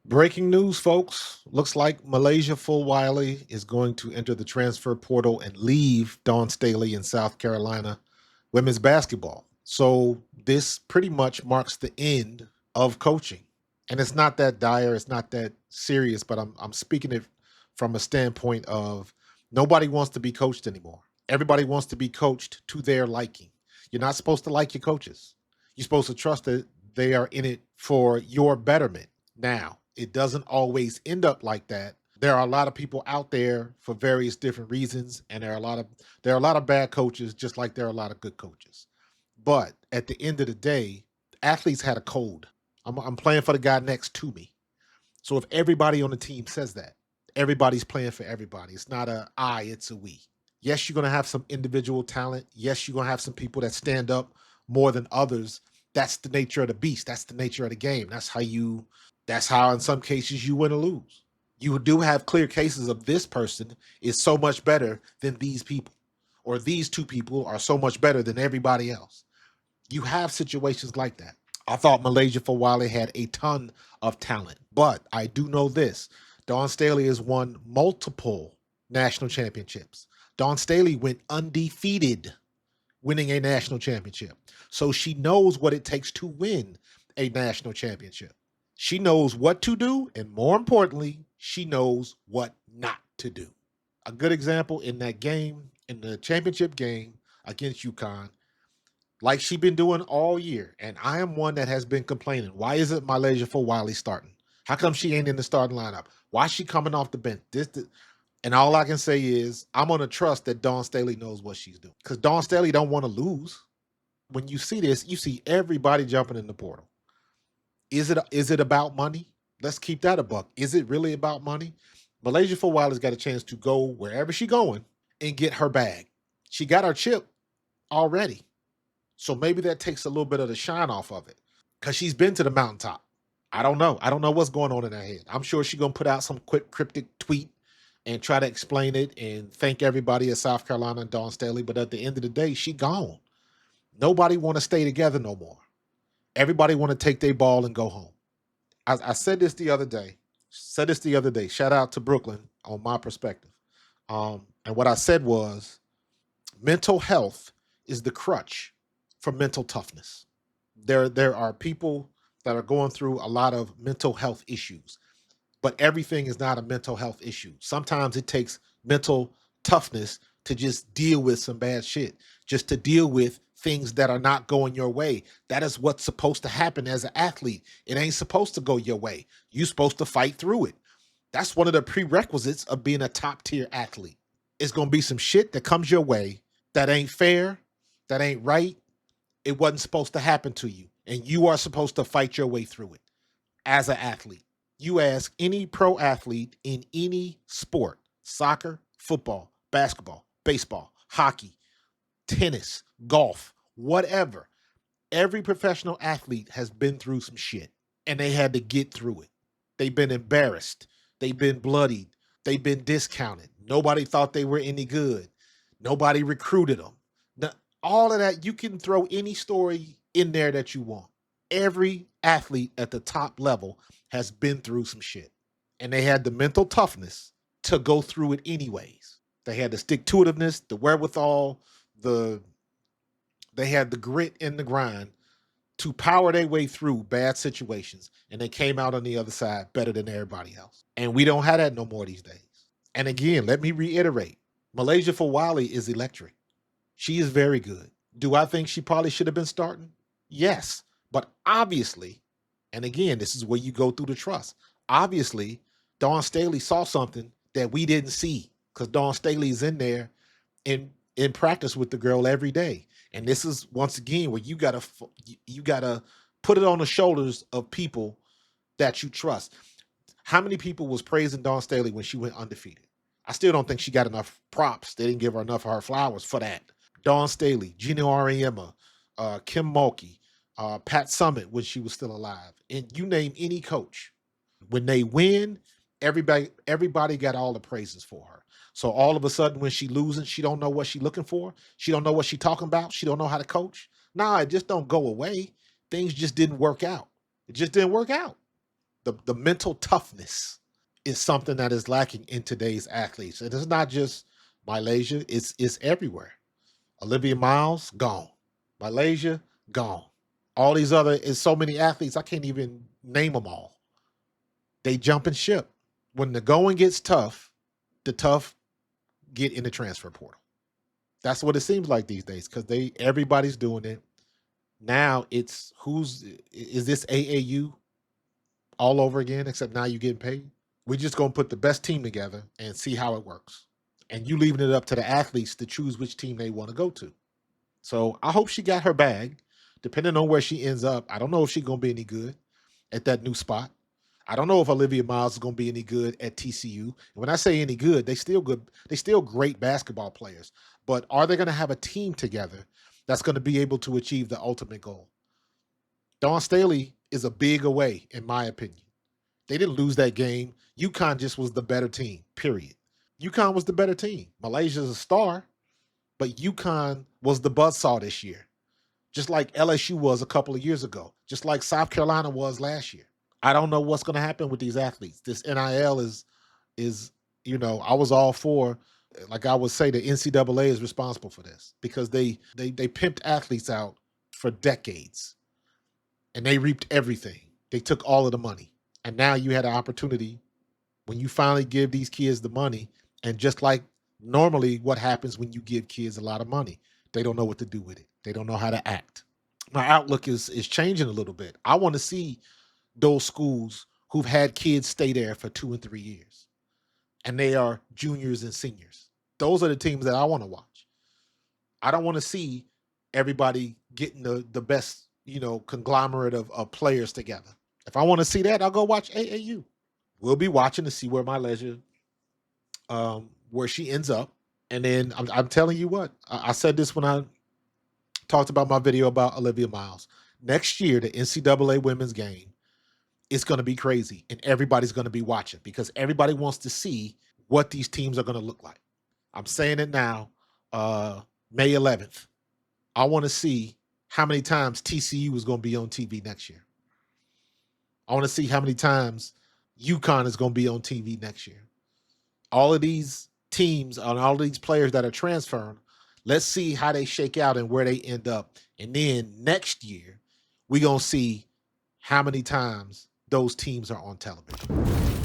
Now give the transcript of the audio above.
Breaking news, folks. Looks like MiLaysia Fulwiley is going to enter the transfer portal and leave Dawn Staley in South Carolina women's basketball. So this pretty much marks the end of coaching. And it's not that dire, it's not that serious, but I'm speaking it from a standpoint of nobody wants to be coached anymore. Everybody wants to be coached to their liking. You're not supposed to like your coaches. You're supposed to trust that they are in it for your betterment. Now, it doesn't always end up like that. There are a lot of people out there for various different reasons, and there are a lot of bad coaches, just like there are a lot of good coaches. But at the end of the day, athletes had a code. I'm playing for the guy next to me. So if everybody on the team says that, everybody's playing for everybody. It's not a I, it's a we. Yes, you're going to have some individual talent. Yes, you're going to have some people that stand up more than others. That's the nature of the beast. That's the nature of the game. That's how in some cases you win or lose. You do have clear cases of this person is so much better than these people, or these two people are so much better than everybody else. You have situations like that. I thought MiLaysia Fulwiley had a ton of talent, but I do know this. Dawn Staley has won multiple national championships. Dawn Staley went undefeated winning a national championship. So she knows what it takes to win a national championship. She knows what to do, and more importantly, she knows what not to do. A good example in that game, in the championship game against UConn, like she been doing all year, and I am one that has been complaining. Why isn't MiLaysia Fulwiley starting? How come she ain't in the starting lineup? Why is she coming off the bench? And all I can say is I'm gonna trust that Dawn Staley knows what she's doing, because Dawn Staley don't want to lose. When you see this, you see everybody jumping in the portal. Is it about money? Let's keep that a buck. Is it really about money? MiLaysia Fulwiley's got a chance to go wherever she's going and get her bag. She got her chip already. So maybe that takes a little bit of the shine off of it, because she's been to the mountaintop. I don't know. I don't know what's going on in her head. I'm sure she's going to put out some quick cryptic tweet and try to explain it and thank everybody at South Carolina and Dawn Staley. But at the end of the day, she gone. Nobody want to stay together no more. Everybody want to take their ball and go home. I said this the other day. Shout out to Brooklyn on my perspective. And what I said was mental health is the crutch for mental toughness. There are people that are going through a lot of mental health issues, but everything is not a mental health issue. Sometimes it takes mental toughness to just deal with some bad shit, just to deal with things that are not going your way. That is what's supposed to happen as an athlete. It ain't supposed to go your way. You're supposed to fight through it. That's one of the prerequisites of being a top tier athlete. It's going to be some shit that comes your way that ain't fair, that ain't right. It wasn't supposed to happen to you. And you are supposed to fight your way through it as an athlete. You ask any pro athlete in any sport, soccer, football, basketball, baseball, hockey, tennis, golf, whatever. Every professional athlete has been through some shit, and they had to get through it. They've been embarrassed. They've been bloodied. They've been discounted. Nobody thought they were any good. Nobody recruited them. Now, all of that, you can throw any story in there that you want. Every athlete at the top level has been through some shit, and they had the mental toughness to go through it anyways. They had the stick-to-itiveness, the wherewithal, they had the grit and the grind to power their way through bad situations, and they came out on the other side better than everybody else. And we don't have that no more these days. And again, let me reiterate, MiLaysia Fulwiley is electric. She is very good. Do I think she probably should have been starting? Yes. But obviously, and again, this is where you go through the trust. Obviously, Dawn Staley saw something that we didn't see, because Dawn Staley's in there in practice with the girl every day. And this is once again where you gotta put it on the shoulders of people that you trust. How many people was praising Dawn Staley when she went undefeated? I still don't think she got enough props. They didn't give her enough of her flowers for that. Dawn Staley, Gina Auriemma, Kim Mulkey, Pat Summit when she was still alive, and you name any coach. When they win, everybody got all the praises for her. So all of a sudden, when she losing, she don't know what she looking for. She don't know what she talking about. She don't know how to coach. Nah, it just don't go away. Things just didn't work out. It just didn't work out. The mental toughness is something that is lacking in today's athletes. And it's not just Malaysia, it's everywhere. Olivia Miles, gone. Malaysia, gone. All these other is so many athletes, I can't even name them all. They jump and ship. When the going gets tough, the tough get in the transfer portal. That's what it seems like these days because everybody's doing it. Now it's is this AAU all over again, except now you're getting paid? We're just going to put the best team together and see how it works. And you leaving it up to the athletes to choose which team they want to go to. So I hope she got her bag. Depending on where she ends up, I don't know if she's going to be any good at that new spot. I don't know if Olivia Miles is going to be any good at TCU. And when I say any good, they still good. They still great basketball players. But are they going to have a team together that's going to be able to achieve the ultimate goal? Dawn Staley is a big away, in my opinion. They didn't lose that game. UConn just was the better team, period. UConn was the better team. Malaysia's a star, but UConn was the buzzsaw this year, just like LSU was a couple of years ago, just like South Carolina was last year. I don't know what's going to happen with these athletes. This NIL is, I was all for, like I would say, the NCAA is responsible for this because they pimped athletes out for decades, and they reaped everything. They took all of the money, and now you had an opportunity when you finally give these kids the money, and just like normally what happens when you give kids a lot of money, they don't know what to do with it. They don't know how to act. My outlook is changing a little bit. I want to see those schools who've had kids stay there for 2 and 3 years, and they are juniors and seniors. Those are the teams that I want to watch. I don't want to see everybody getting the best, conglomerate of players together. If I want to see that, I'll go watch AAU. We'll be watching to see where MiLaysia, where she ends up. And then I'm telling you what, I said this when I talked about my video about Olivia Miles. Next year, the NCAA women's game, it's going to be crazy, and everybody's going to be watching because everybody wants to see what these teams are going to look like. I'm saying it now, May 11th. I want to see how many times TCU is going to be on TV next year. I want to see how many times UConn is going to be on TV next year. All of these teams and all of these players that are transferring, let's see how they shake out and where they end up. And then next year, we're going to see how many times those teams are on television.